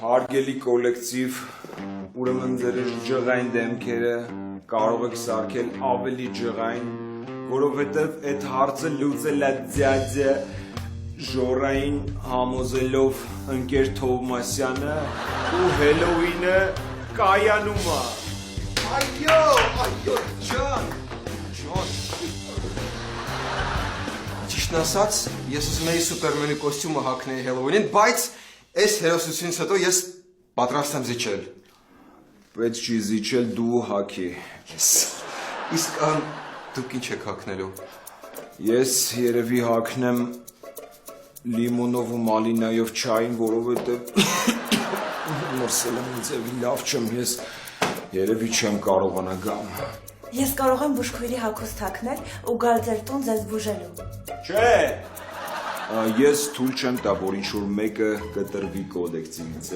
Հարգելի կոլեկտիվ, ուրեմն ձեր ջղային դեմքերը կարող եք սարքել ավելի ջղային, որովհետև այդ հարցը լուծել է ձյաձը ժորային համոզելով ընկեր Թովմասյանը ու Հելովինը կայանում է։ Այո, ջան։ Ճիշտն ասած, ես ուզում էի Սուպերմենի կոստյումը հագնել Հելովինին, բայց այս հերոսությունից հետո ես պատրաստ եմ զիջել։ Պետք չի զիջել դու հագի։ Իսկ դուք ինչ եք հագնելու։ Ես երևի հագնեմ լիմոնով ու մալինայով չային, որովհետև մրսել եմ ինձ էվի լավ չեմ, ես երևի չեմ կարողանա գամ։ Ես կարող եմ բուժքույրի հագուստ հագնել ու գալ ձեր տուն ձեզ բուժելու։ Չէ։ Ես թույլ չեմ տա, որ ինչ-որ մեկը կտրվի կոդեքսից։